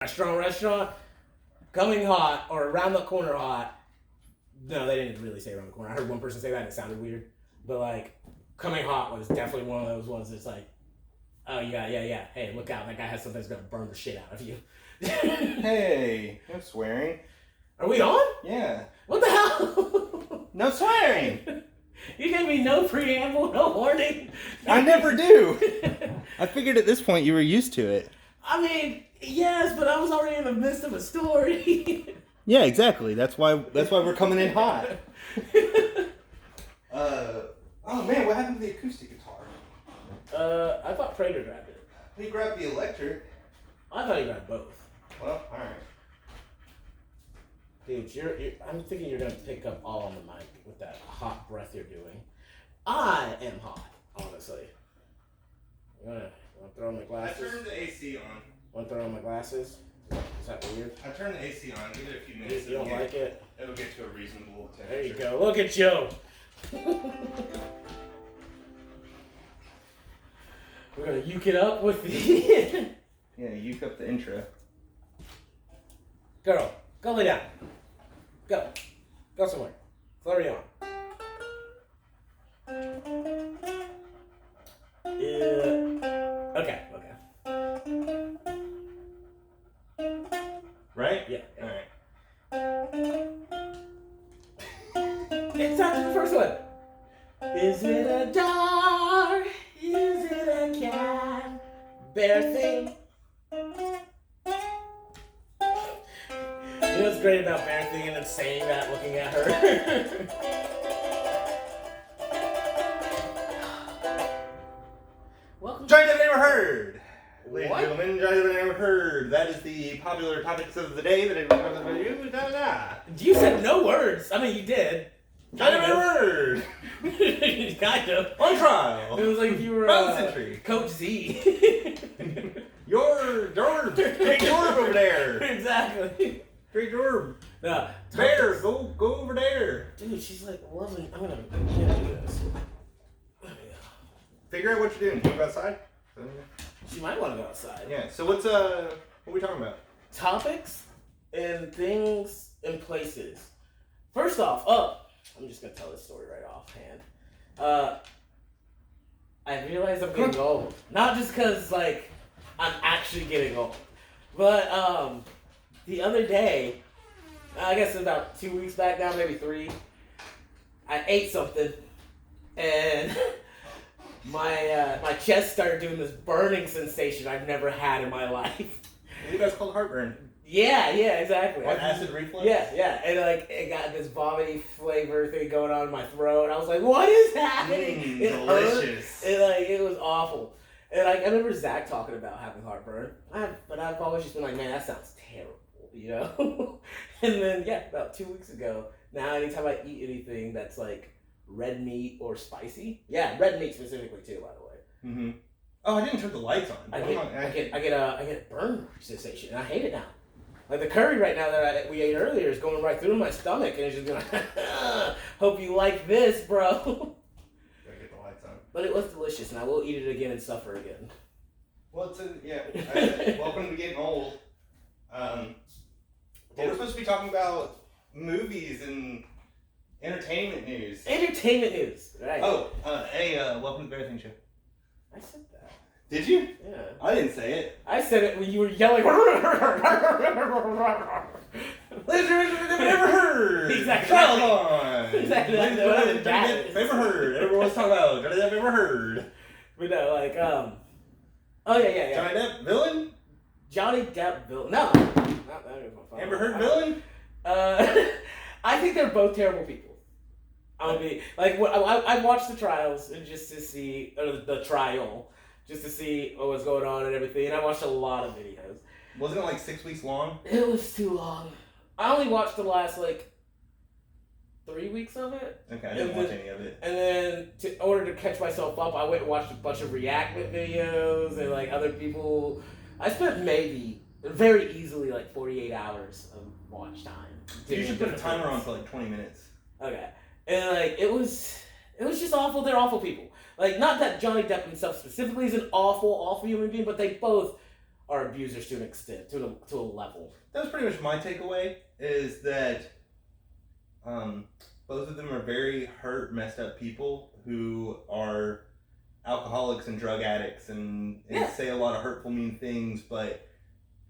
Restaurant, coming hot or around the corner hot. No, they didn't really say around the corner. I heard one person say that and it sounded weird. But like, coming hot was definitely one of those ones that's like, oh yeah. Hey, look out! That guy has something that's gonna burn the shit out of you. Hey, no swearing. Are we on? Yeah. What the hell? No swearing. You gave me no preamble, no warning. I never do. I figured at this point you were used to it. I mean, yes, but I was already in the midst of a story. Yeah, exactly. That's why we're coming in hot. Oh man, what happened to the acoustic guitar? I thought Prater grabbed it. He grabbed the electric. I thought he grabbed both. Well, all right. Dude, I'm thinking you're gonna pick up all on the mic with that hot breath you're doing. I am hot, honestly. You wanna throw on my glasses? I turned the AC on. Wanna throw on my glasses? Is that weird? I turned the AC on. Give it a few minutes. You don't like it? It'll get to a reasonable temperature. There you go. Look at you. We're gonna uke it up with the. Yeah, uke up the intro. Girl, go lay down. Go somewhere. Flurry on. Okay. Right? Yeah. All right. It's after the first one. Is it a dog? Is it a cat? Bear thing? You know what's great about Bear thing and then saying that looking at her? Welcome to Johnny Depp Never Heard! Ladies What? and gentlemen, Johnny Depp Never Heard. That is the popular topics of the day that everyone You said no words. I mean, you did. Johnny Depp Never Heard! Kind of. On trial! It was like if you were Round century. Coach Z. Your Great Jorb over there! Exactly. Great Jorb! No, Bear, go over there! dude, she's like loving. I can't do this. Figure out what you're doing. Go outside? She might want to go outside. Yeah, so what are we talking about? Topics and things and places. First off, I'm just gonna tell this story right offhand. I realized I'm getting old. Not just because like I'm actually getting old, but the other day, I guess about 2 weeks back now, maybe 3, I ate something and my chest started doing this burning sensation I've never had in my life. You guys called heartburn. Yeah, exactly. What, acid reflux? Yeah, and like it got this vomity flavor thing going on in my throat. I was like, "What is happening?" It delicious. hurt. It was awful. And like I remember Zach talking about having heartburn, but I've always just been like, "Man, that sounds terrible," you know. And then about 2 weeks ago, now anytime I eat anything that's like red meat or spicy, red meat specifically too, by the way. Mm-hmm. Oh, I didn't turn the lights on. I get a burn sensation, and I hate it now. Like the curry right now that we ate earlier is going right through my stomach, and it's just going. Hope you like this, bro. Gotta get the lights on. But it was delicious, and I will eat it again and suffer again. Well, welcome to getting old. We're supposed to be talking about movies and entertainment news. Entertainment news, right? Oh, welcome to the Bear Thing Show. I said that. Did you? Yeah. I didn't say it. I said it when you were yelling. Never heard. Exactly. Come on. Exactly. Never heard. Everyone's talking about Johnny Depp. Never heard. But no, like Oh yeah. Johnny Depp villain. Johnny Depp villain. No. Not that. Amber Heard villain. I think they're both terrible people. I'll be like, I watched the trials and just to see the trial, just to see what was going on and everything. And I watched a lot of videos. Wasn't it like 6 weeks long? It was too long. I only watched the last 3 weeks of it. Okay, I didn't watch any of it. And then, in order to catch myself up, I went and watched a bunch of reactment videos and like other people. I spent maybe very easily 48 hours of watch time. You should put a timer on for 20 minutes. Okay. And it was just awful. They're awful people. Like, not that Johnny Depp himself specifically is an awful human being, but they both are abusers to an extent, to a level. That was pretty much my takeaway. Is that both of them are very hurt, messed up people who are alcoholics and drug addicts and say a lot of hurtful, mean things, but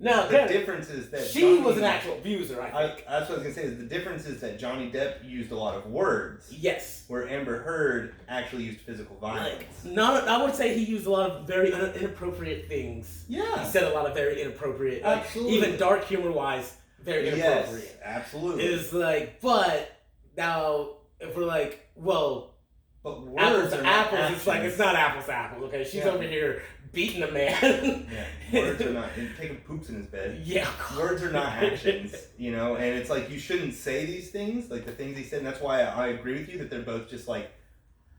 no, the difference is that she was an actual abuser, I think. That's what I was going to say, is the difference is that Johnny Depp used a lot of words. Yes. Where Amber Heard actually used physical violence. I would say he used a lot of very inappropriate things. Yeah. He said a lot of very inappropriate, absolutely. Even dark humor-wise, very inappropriate. Yes, absolutely. It's like, but now, if we're like, well, but words apples are to not apples, actions. it's like, it's not apples to apples, okay? She's over here beating a man. Yeah, words are not, and taking poops in his bed. Yeah. Words are not actions, you know? And it's like, you shouldn't say these things, like the things he said, and that's why I agree with you that they're both just like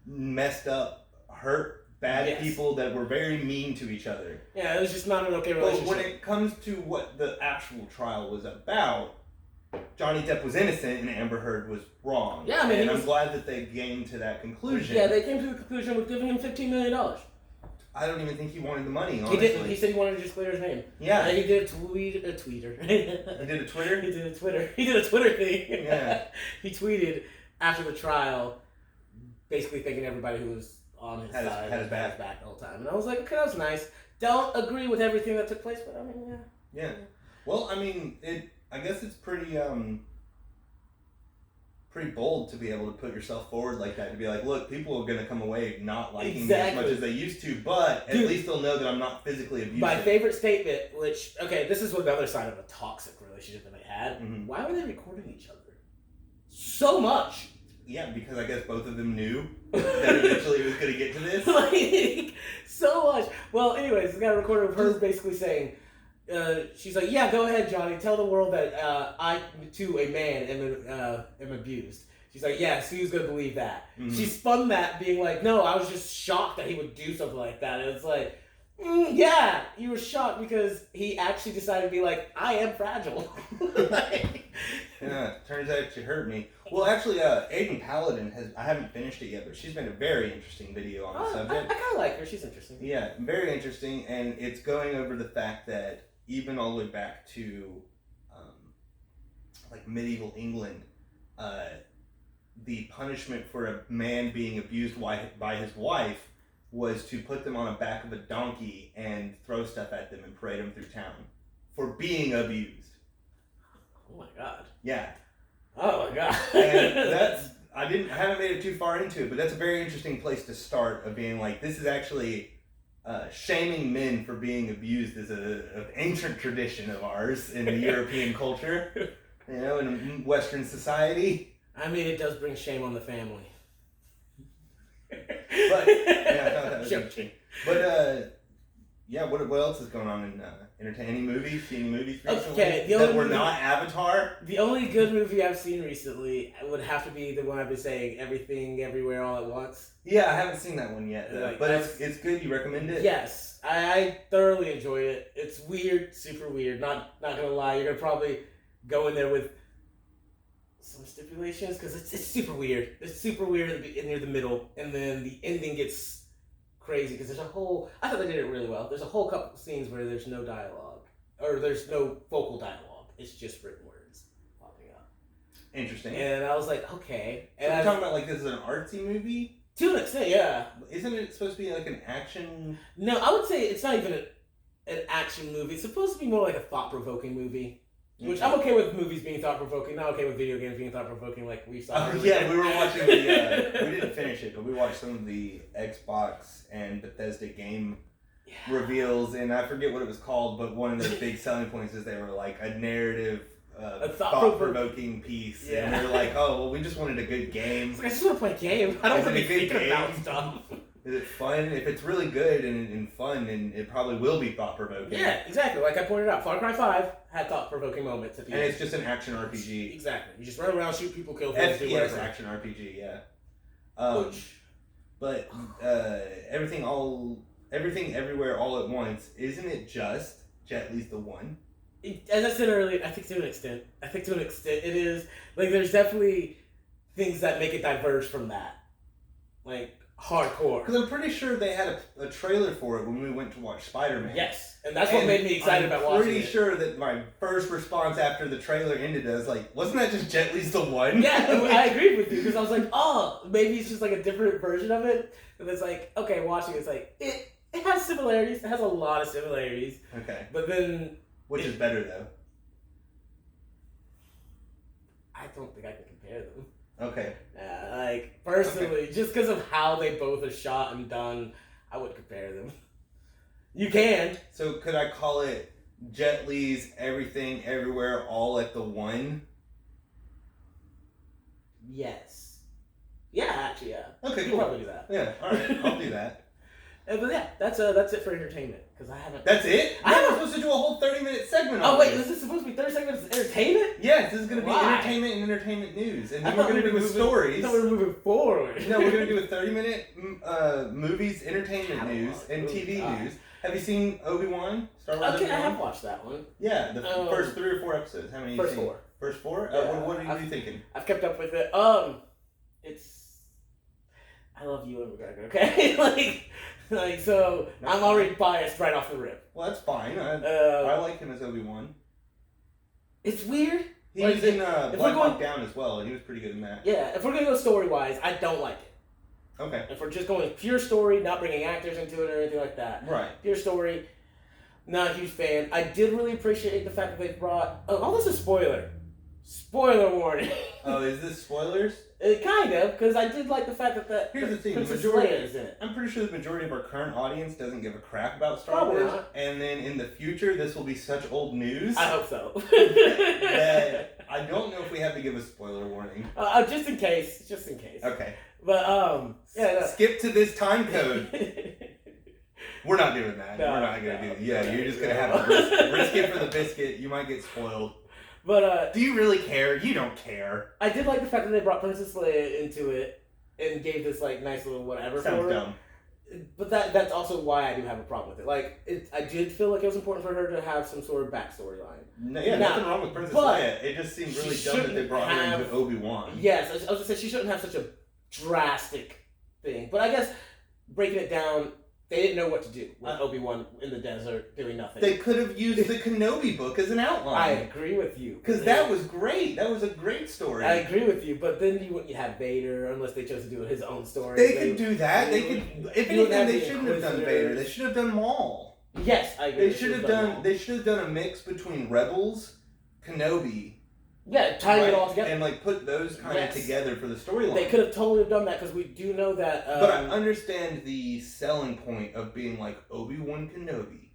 messed up, hurt, bad people that were very mean to each other. Yeah, it was just not an okay relationship. But when it comes to what the actual trial was about, Johnny Depp was innocent and Amber Heard was wrong. Yeah, I mean, and I'm glad that they came to that conclusion. Yeah, they came to the conclusion with giving him $15 million. I don't even think he wanted the money, honestly. He didn't. He said he wanted to just clear his name. Yeah. And he did a tweeter. He did a Twitter? He did a Twitter. He did a Twitter thing. Yeah. He tweeted after the trial, basically thanking everybody who was on his side. Had his back the whole time. And I was like, okay, that was nice. Don't agree with everything that took place, but I mean, yeah. Yeah. Well, I mean, I guess it's pretty bold to be able to put yourself forward like that, to be like, look, people are going to come away not liking me as much as they used to, but at least they'll know that I'm not physically abusive. My favorite statement, which, okay, this is another side of a toxic relationship that they had. Mm-hmm. Why were they recording each other so much? Yeah, because I guess both of them knew that eventually it was going to get to this. Like, so much. Well, anyways, we got a recording of her basically saying, she's like, yeah, go ahead, Johnny. Tell the world that I, too, a man, am abused. She's like, yeah, so who's going to believe that? Mm-hmm. She spun that being like, no, I was just shocked that he would do something like that. And it's like, yeah, you were shocked because he actually decided to be like, I am fragile. Yeah, turns out she hurt me. Well, actually, Aiden Paladin I haven't finished it yet, but she's made a very interesting video on the subject. I kind of like her. She's interesting. Yeah, very interesting, and it's going over the fact that even all the way back to like medieval England, the punishment for a man being abused by his wife was to put them on the back of a donkey and throw stuff at them and parade them through town for being abused. Oh my god. Yeah. Oh my god. And I haven't made it too far into it, but that's a very interesting place to start, of being like, this is actually shaming men for being abused is an ancient tradition of ours in the European culture, you know, in Western society. I mean, it does bring shame on the family. But yeah, that was joking. But yeah, what else is going on in entertaining movies? Seeing movies recently? Okay, that were not Avatar? The only good movie I've seen recently would have to be the one I've been saying, Everything, Everywhere, All at Once. Yeah, I haven't seen that one yet, but it's good. You recommend it? Yes, I thoroughly enjoyed it. It's weird, super weird. Not gonna lie, you're gonna probably go in there with some stipulations because it's super weird. It's super weird near the middle, and then the ending gets crazy because I thought they did it really well. There's a whole couple of scenes where there's no dialogue, or there's no vocal dialogue. It's just written words popping up. Interesting. And I was like, okay. So you're talking about like this is an artsy movie? To an extent, yeah. Isn't it supposed to be like an action? No, I would say it's not even an action movie. It's supposed to be more like a thought-provoking movie. Which I'm okay with movies being thought-provoking. Not okay with video games being thought-provoking like we saw. Yeah, we were watching we didn't finish it, but we watched some of the Xbox and Bethesda game reveals, and I forget what it was called, but one of their big selling points is they were like a narrative, a thought-provoking piece. Yeah. And they were like, oh, well, we just wanted a good game. I just want to play a game. I don't want to be thinking about stuff. Is it fun? If it's really good and fun, then it probably will be thought-provoking. Yeah, exactly. Like I pointed out, Far Cry 5 had thought-provoking moments at the end. And it's just an action RPG. Exactly. You just run around, shoot people, kill things, do whatever. FPS action RPG, yeah. But everything, everywhere, all at once. Isn't it just Jet Li's the one? As I said earlier, I think to an extent it is. Like, there's definitely things that make it diverge from that. Like, hardcore. Because I'm pretty sure they had a trailer for it when we went to watch Spider-Man. Yes, and that's what made me excited about watching it. I'm pretty sure that my first response after the trailer ended, I was like, wasn't that just Jet Li's the one? Yeah, I agreed with you, because I was like, oh, maybe it's just like a different version of it. And it's like, okay, watching it's like, it has similarities. It has a lot of similarities. Okay. But then... Which is better, though? I don't think I can compare them. Okay. Like, personally, just because of how they both are shot and done, I wouldn't compare them. You can. So could I call it Jet Li's Everything, Everywhere, All at the One? Yes. Yeah, actually, yeah. Okay, you cool. can probably do that. Yeah, alright, I'll do that. But yeah, that's it for entertainment, because I haven't... That's it? I haven't... supposed to do a whole 30-minute segment on Oh, wait, this. is this supposed to be 30 seconds of entertainment? Yes, this is going to be Why? entertainment and entertainment news. And then we're going to do with stories. I thought we were moving forward. No, we're going to do a 30-minute movies, entertainment news, and TV news. Have you seen Obi-Wan? Star Wars Okay, Obi-Wan? I have watched that one. Yeah, the first 3 or 4 episodes. How many have you First seen? 4. First 4? Yeah, what are you thinking? I've kept up with it. I love Ewan McGregor, okay? So I'm already biased right off the rip. Well, that's fine. I like him as Obi-Wan. It's weird. He was in Black Hawk Down as well, and he was pretty good in that. Yeah, if we're going to go story-wise, I don't like it. Okay. If we're just going with pure story, not bringing actors into it or anything like that. Right. Pure story, not a huge fan. I did really appreciate the fact that they brought... Oh, this is spoiler. Spoiler warning. Oh, is this spoilers? Kind of, because I did like the fact that Here's the thing, Princess the majority Leia is in it. I'm pretty sure the majority of our current audience doesn't give a crap about Star Probably Wars. not. And then in the future, this will be such old news. I hope so. that I don't know if we have to give a spoiler warning. Just in case. Okay. But, yeah. No. Skip to this time code. We're not doing that. No, We're not going to no, do that. Yeah, no, you're just going to no. have to risk it for the biscuit. You might get spoiled. But, do you really care? You don't care. I did like the fact that they brought Princess Leia into it and gave this, nice little whatever Sounds for her. dumb. But that's also why I do have a problem with it. I did feel like it was important for her to have some sort of backstory line. No, yeah, nothing wrong with Princess Leia. It just seemed really dumb that they brought her into Obi-Wan. Yes, I was going to say she shouldn't have such a drastic thing. But I guess breaking it down, they didn't know what to do with Obi-Wan in the desert doing nothing. They could have used the Kenobi book as an outline. I agree with you. Because that was great. That was a great story. I agree with you, but then you wouldn't have Vader unless they chose to do his own story. They could do that. They could. If anything, they shouldn't have done Vader. They should have done Maul. Yes, I agree. They should have done. They should have done a mix between Rebels, Kenobi. Yeah, tying it all together. And put those kind of together for the storyline. They could have totally done that because we do know that... but I understand the selling point of being Obi-Wan Kenobi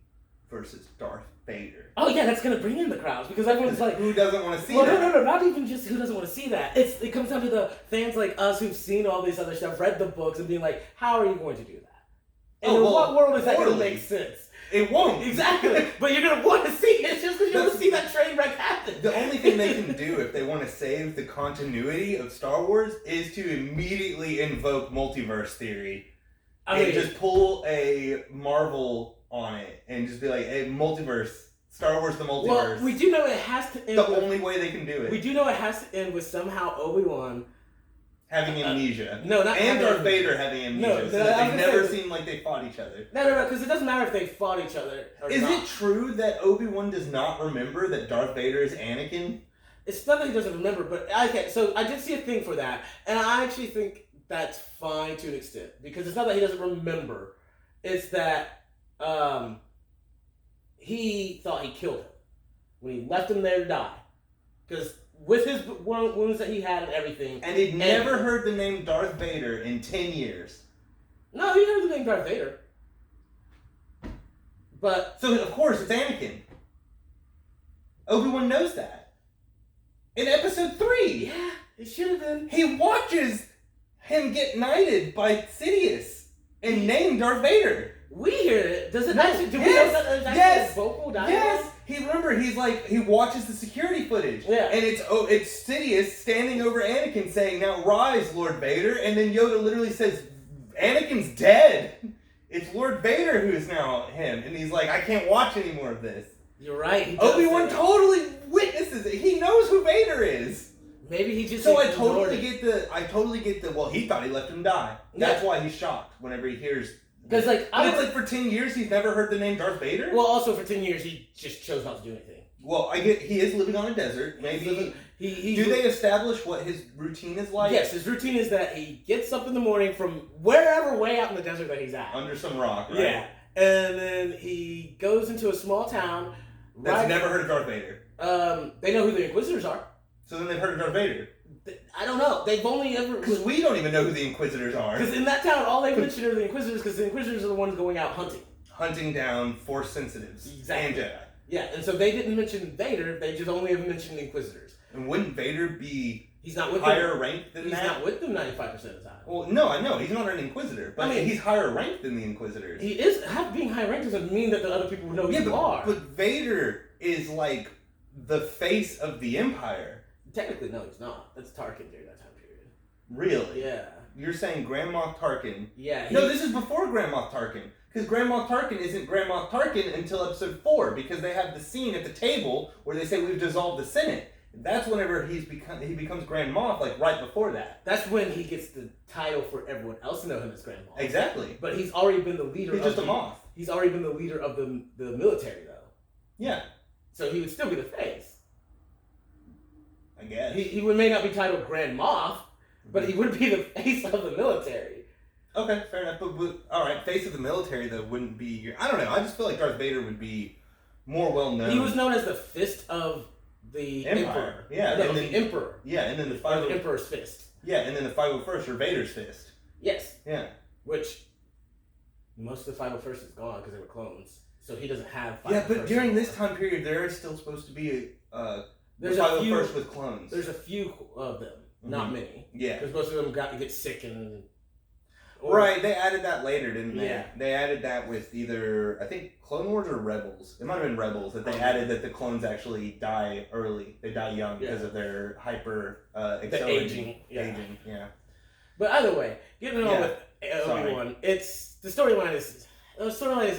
versus Darth Vader. Oh yeah, that's going to bring in the crowds because everyone's like... Who doesn't want to see that? No, not even just who doesn't want to see that. It comes down to the fans like us who've seen all these other stuff, read the books and being like, how are you going to do that? And in what world is that going to make sense? It won't. Exactly. But you're going to want to see it just because you want to see that train wreck happen. The only thing they can do if they want to save the continuity of Star Wars is to immediately invoke multiverse theory. And just pull a Marvel on it and just be like, hey, multiverse. Star Wars the multiverse. Well, we do know it has to end only way they can do it. We do know it has to end with somehow Obi-Wan having amnesia. No, not and Darth Vader having amnesia. No, so that they never seemed like they fought each other. No, because it doesn't matter if they fought each other or Is not. it true that Obi-Wan does not remember that Darth Vader is Anakin? It's not that he doesn't remember, but okay, so I did see a thing for that, and I actually think that's fine to an extent, because it's not that he doesn't remember, it's that he thought he killed him when he left him there to die. Because with his wounds that he had and everything. And he'd never heard the name Darth Vader in 10 years. No, he heard the name Darth Vader. But... So, of course, it's Anakin. Obi-Wan knows that. In episode 3. Yeah, it should have been. He watches him get knighted by Sidious and name Darth Vader. We hear it. Does it actually... Do we know that there's actually vocal dialogue? Yes! He watches the security footage. Yeah. And it's Sidious standing over Anakin saying, now rise, Lord Vader. And then Yoda literally says, Anakin's dead. It's Lord Vader who is now him. And he's like, I can't watch any more of this. You're right. Obi-Wan totally witnesses it. He knows who Vader is. Maybe he just. So I totally get the. Well, he thought he left him die. That's why he's shocked whenever he hears. Because like, it's like for 10 years he's never heard the name Darth Vader. Well, also for 10 years he just chose not to do anything. Well, I get he is living on a desert. Maybe do they establish what his routine is like? Yes, his routine is that he gets up in the morning from wherever way out in the desert that he's at. Under some rock, right? Yeah. And then he goes into a small town. That's never heard of Darth Vader. They know who the Inquisitors are. So then they've heard of Darth Vader. I don't know. They've only ever... Because we don't even know who the Inquisitors are. Because in that town, all they mention are the Inquisitors, because the Inquisitors are the ones going out hunting. Hunting down Force sensitives. Exactly. And Jedi. Yeah, and so they didn't mention Vader, they just only have mentioned the Inquisitors. And wouldn't Vader be he's not with higher ranked than he's that? He's not with them 95% of the time. Well, no, I know. He's not an Inquisitor. But he's higher ranked than the Inquisitors. He is... Being high ranked doesn't mean that the other people know who you are. But Vader is like the face of the Empire. Technically, no, he's not. That's Tarkin during that time period. Really? Yeah. You're saying Grand Moff Tarkin. Yeah. No, this is before Grand Moff Tarkin. Because Grand Moff Tarkin isn't Grand Moff Tarkin until episode 4. Because they have the scene at the table where they say we've dissolved the Senate. That's whenever he becomes Grand Moff, like right before that. That's when he gets the title for everyone else to know him as Grand Moff. Exactly. But he's already been the leader He's just a Moff. He's already been the leader of the military, though. Yeah. So he would still be the face. I guess. He may not be titled Grand Moff, but he would be the face of the military. Okay, fair enough. But alright, face of the military, though, wouldn't be... I don't know. I just feel like Darth Vader would be more well-known. He was known as the fist of the Emperor. Yeah. No, the Emperor. Yeah, and then the Emperor's fist. Yeah, and then the 501st are Vader's fist. Yes. Yeah. Which, most of the 501st is gone because they were clones. So he doesn't have 501st. Yeah, but during this time period, there is still supposed to be there's 501st with clones. There's a few of them. Not many. Yeah. Because most of them got to get sick and... Right, they added that later, didn't they? Yeah. They added that with either, I think, Clone Wars or Rebels. It might have been Rebels that they added that the clones actually die early. They die young because of their hyper accelerating aging. Yeah. But either way, getting on with Obi-Wan, the storyline is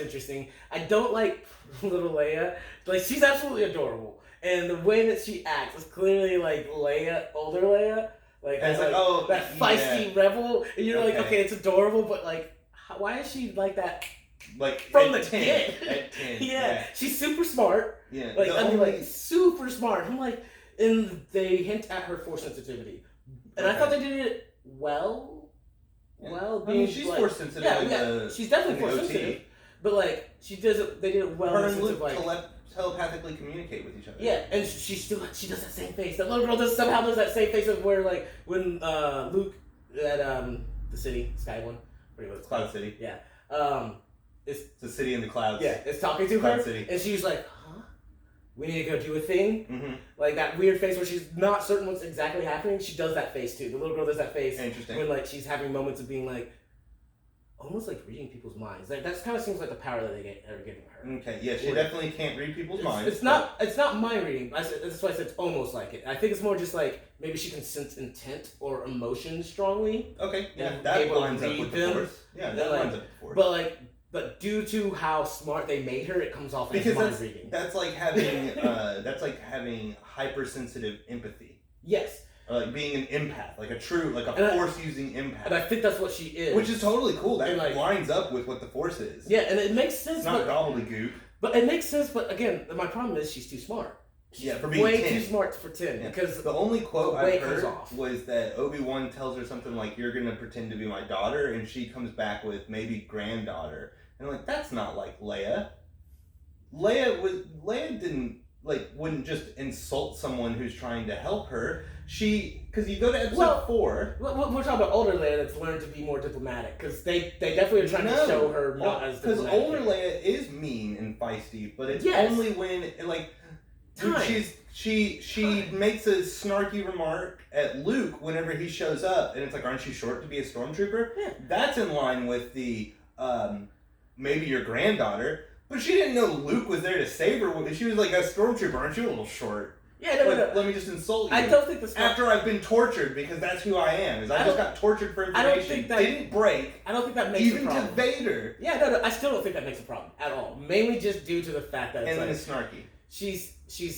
interesting. I don't like little Leia. Like, she's absolutely adorable. And the way that she acts is clearly like Leia, older Leia. Like, and it's that feisty rebel, and you're like, okay, it's adorable, but like, why is she like that? Like from the get. At 10. Yeah, she's super smart. Yeah, like like super smart. I'm like, and they hint at her force sensitivity, and I thought they did it well. Yeah. Well, I mean, she's force sensitive. Yeah, she's definitely force sensitive, but like she does it. They did it well. Her and Luke telepathically communicate with each other. Yeah, and she does that same face. That little girl somehow does that same face of where like when Luke at the city Sky One, Cloud City. Yeah, it's the city in the clouds. Yeah, it's talking to Cloud her, City. and she's like, "Huh? We need to go do a thing." Mm-hmm. Like that weird face where she's not certain what's exactly happening. She does that face too. The little girl does that face. Interesting. When like she's having moments of being like. Almost like reading people's minds. Like that kind of seems like the power that they are giving her. Okay, yeah, she definitely can't read people's minds. It's not mind reading. That's why I said it's almost like it. I think it's more just like maybe she can sense intent or emotion strongly. Okay, yeah, that lines up with the Force. Yeah, that lines up with the Force. But due to how smart they made her, it comes off as mind reading. That's like having hypersensitive empathy. Yes. Or like being an empath, like a force-using empath. And I think that's what she is. Which is totally cool. That lines up with what the Force is. Yeah, and it makes sense. It's not gobbledygook. But it makes sense, but again, my problem is she's too smart. She's for being way 10. too smart for 10. Yeah. Because the only quote I heard off. was that Obi-Wan tells her something like, "You're going to pretend to be my daughter," and she comes back with maybe granddaughter. And I'm like, that's not like Leia. Leia wouldn't just insult someone who's trying to help her. Because you go to episode 4. We're talking about older Leia that's learned to be more diplomatic. Because they definitely are trying to show her not as diplomatic. Because older Leia is mean and feisty, but it's only when, like, she makes a snarky remark at Luke whenever he shows up, and it's like, aren't you short to be a stormtrooper? Yeah. That's in line with the, maybe your granddaughter. But she didn't know Luke was there to save her. She was like, a stormtrooper, aren't you a little short? Yeah, no. Let me just insult you. I don't think after I've been tortured, because that's who I am. I just got tortured for information. I don't think that didn't break. I don't think that makes a problem. Even to Vader. Yeah, no. I still don't think that makes a problem at all. Mainly just due to the fact that it's snarky. she's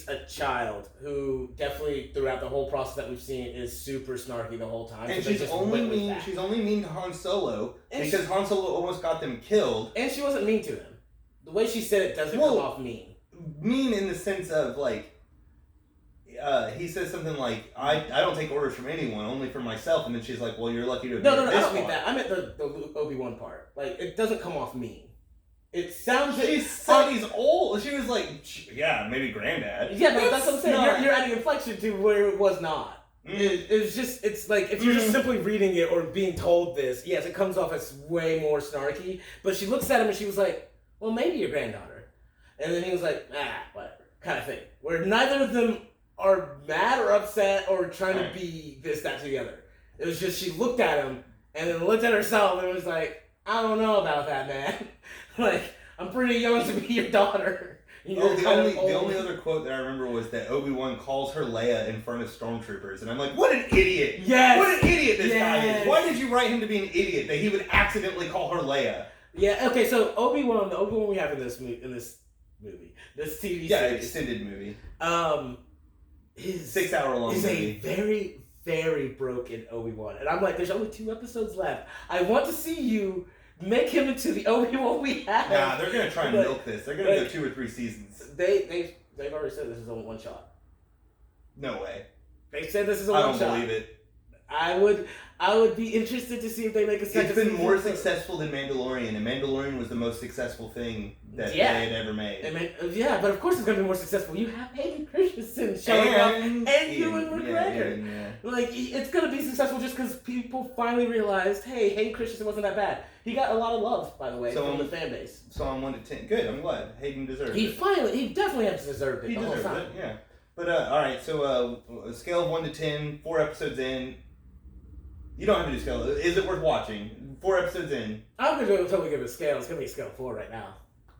a child who definitely throughout the whole process that we've seen is super snarky the whole time. And so she's only mean to Han Solo and because Han Solo almost got them killed. And she wasn't mean to him. The way she said it doesn't come off mean. Mean in the sense of like he says something like, I don't take orders from anyone, only from myself, and then she's like, well, you're lucky to have No, this I don't mean far. that. I meant the Obi-Wan part. Like, it doesn't come off mean. It sounds... She said he's old. She was like, yeah, maybe granddad. Yeah, but that's what I'm saying. You're adding inflection to where it was not. It's just, it's like, if you're just simply reading it or being told this, yes, it comes off as way more snarky, but she looks at him and she was like, well, maybe your granddaughter. And then he was like, whatever, kind of thing. Where neither of them are mad or upset or trying to be this, that, together. It was just, she looked at him and then looked at herself and was like, I don't know about that, man. Like, I'm pretty young to be your daughter. The only other quote that I remember was that Obi-Wan calls her Leia in front of stormtroopers, and I'm like, what an idiot! Yes! What an idiot this guy is! Why did you write him to be an idiot that he would accidentally call her Leia? Yeah. Okay. So the Obi-Wan we have in this movie, this TV series, extended movie. His 6 hour long movie. A very, very broken Obi-Wan, and I'm like, there's only 2 episodes left. I want to see you make him into the Obi-Wan we have. Nah, they're gonna try and milk this. They're gonna go 2 or 3 seasons. They've already said this is only 1 shot. No way. They said this is a 1 shot. I don't believe it. I would be interested to see if they make a second season. It's been more successful than Mandalorian, and Mandalorian was the most successful thing that they had ever made. Yeah, but of course it's going to be more successful. You have Hayden Christensen showing up, and Ewan McGregor. Yeah. Like, it's going to be successful just because people finally realized, hey, Hayden Christensen wasn't that bad. He got a lot of love, by the way, from the fan base. So on 1 to 10. Good, I'm glad. Hayden deserved it. He definitely has deserved it. He deserved it, yeah. But, alright, so a scale of 1 to 10, 4 episodes in. You don't have to do scale. Is it worth watching? 4 episodes in. I'm going to totally give it a scale. It's going to be a scale of 4 right now.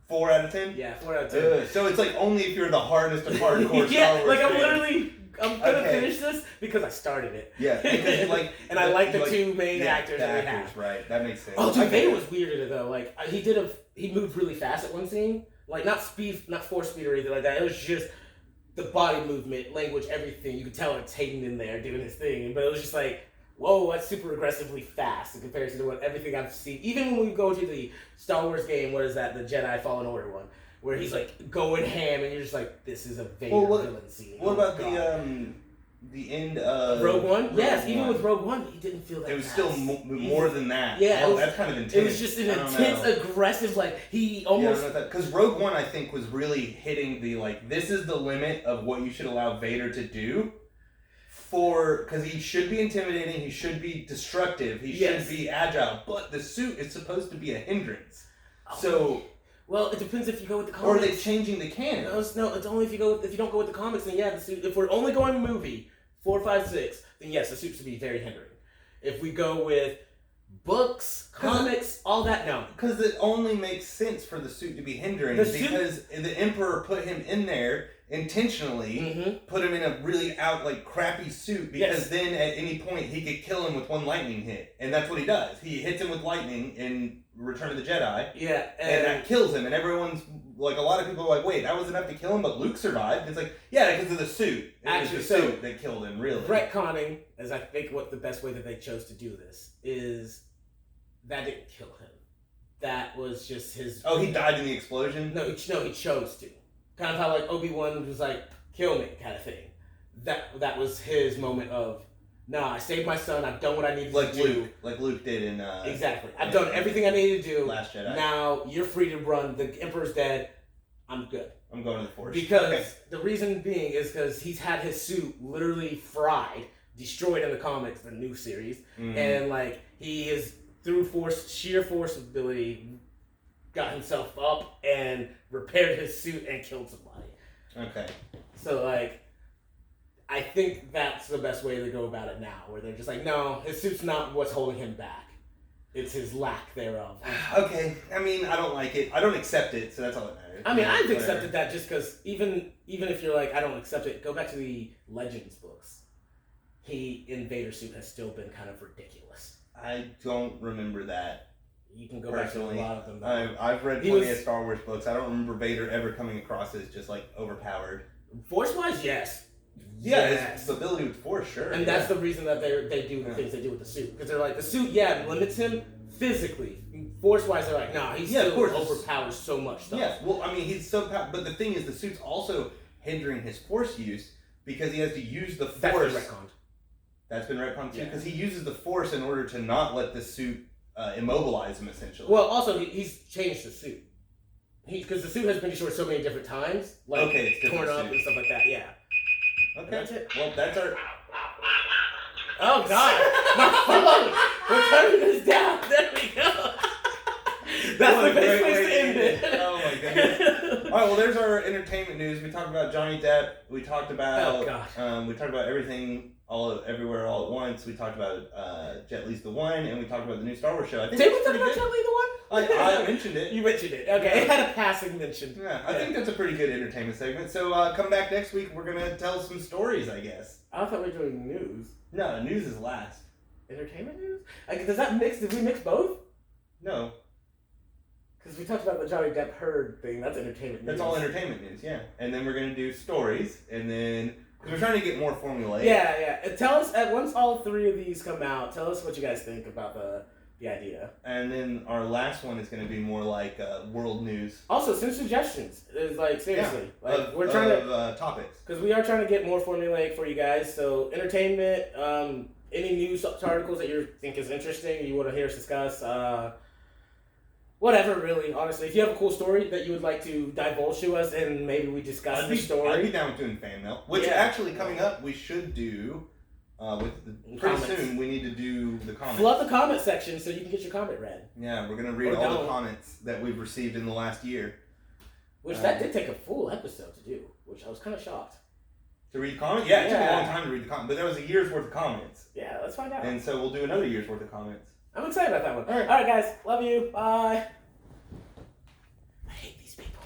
4 out of 10? Yeah, 4 out of 10. So it's like only if you're the hardest of hardcore yeah, Star Wars like fans. I'm going to finish this because I started it. Yeah, because you like... and I like the 2 main actors that we have. Right, that makes sense. Oh, dude, Vader was weirder though. Like, he moved really fast at one scene. Like, not force speed or anything like that. It was just the body movement, language, everything. You could tell it's Hayden in there doing his thing. But it was just like... Whoa, that's super aggressively fast in comparison to everything I've seen. Even when we go to the Star Wars game, what is that? The Jedi Fallen Order one, where he's like going ham, and you're just like, this is a Vader villain scene. What about the end of Rogue One? Yes, even with Rogue One, he didn't feel that. It was fast. still more than that. Yeah, that's kind of intense. It was just an intense, aggressive, like he almost. Because Rogue One, I think, was really hitting the like, this is the limit of what you should allow Vader to do. Because he should be intimidating, he should be destructive, he should be agile, but the suit is supposed to be a hindrance. So, well, it depends if you go with the comics. Or are they changing the canon? No, it's only if you don't go with the comics. Then yeah, the suit. If we're only going movie 4, 5, 6, then yes, the suit should be very hindering. If we go with books, comics, all that, no. Because it only makes sense for the suit to be hindering because the Emperor put him in there intentionally, put him in a really crappy suit because then at any point he could kill him with 1 lightning hit. And that's what he does. He hits him with lightning in Return of the Jedi. Yeah. And that kills him. And everyone's like, a lot of people are like, wait, that was enough to kill him, but Luke survived. It's like, yeah, because of the suit. It was the suit that killed him, really. Retconning, as I think what the best way that they chose to do this is that didn't kill him. That was just his... Oh, he died in the explosion? No, he chose to. Kind of how like Obi-Wan was like, kill me, kind of thing. That was his moment of, nah, I saved my son, I've done what I needed to do. Like Luke did in... exactly. I've done everything I needed to do. Last Jedi. Now, you're free to run. The Emperor's dead. I'm good. I'm going to the Force. Because the reason being is because he's had his suit literally fried, destroyed in the comics, the new series. And like, he is, through sheer force ability, got himself up and repaired his suit and killed somebody. Okay. So, like, I think that's the best way to go about it now, where they're just like, no, his suit's not what's holding him back. It's his lack thereof. Okay. I mean, I don't like it. I don't accept it, so that's all that matters. I mean, I've accepted that just because even if you're like, I don't accept it, go back to the Legends books. He, in Vader's suit, has still been kind of ridiculous. I don't remember that. You can go back to a lot of them. I've read plenty of Star Wars books. I don't remember Vader ever coming across as just like overpowered. Force-wise, yes. Yeah, his ability with Force, sure. And that's the reason that they do the things they do with the suit. Because they're like, the suit, limits him physically. Force-wise, they're like, nah, he's still overpowers so much stuff. Yeah, well, I mean, he's so but the thing is, the suit's also hindering his Force use because he has to use the Force. That's been retconned too, because he uses the Force in order to not let the suit immobilize him, essentially. Well, also, he's changed the suit. Because the suit has been destroyed so many different times. Like, it's torn up and stuff like that, yeah. Okay. That's it. Well, that's our... Oh, God. My phone! We're turning this down. There we go. That's the best place to end it. Oh, my goodness. All right, well, there's our entertainment news. We talked about Johnny Depp. We talked about... we talked about everything... everywhere, all at once. We talked about Jet Li's The One, and we talked about the new Star Wars show. Did we talk about Jet Li The One? I mentioned it. You mentioned it. Okay, it had a passing mention. Yeah, I think that's a pretty good entertainment segment. So come back next week. We're gonna tell some stories, I guess. I thought we were doing news. No, news is last. Entertainment news? Does that mix? Did we mix both? No. Because we talked about the Johnny Depp Heard thing. That's entertainment news. That's all entertainment news. Yeah, and then we're gonna do stories, and then. Because we're trying to get more formulaic. Yeah. And tell us, once all three of these come out, tell us what you guys think about the idea. And then our last one is going to be more like world news. Also, send suggestions. It's like, seriously. We're trying to... topics. Because we are trying to get more formulaic for you guys. So, entertainment, any news articles that you think is interesting, you want to hear us discuss, whatever, really, honestly. If you have a cool story that you would like to divulge to us, and maybe we discuss the story. I'd be down with doing fan mail. Which, actually, coming up, we should do... pretty soon, we need to do the comments. Flood the comment section so you can get your comment read. Yeah, we're going to read all the comments that we've received in the last year. Which that did take a full episode to do, which I was kind of shocked. To read comments? Yeah, it took a long time to read the comments, but that was a year's worth of comments. Yeah, let's find out. And so we'll do another year's worth of comments. I'm excited about that one. All right, guys. Love you. Bye. I hate these people.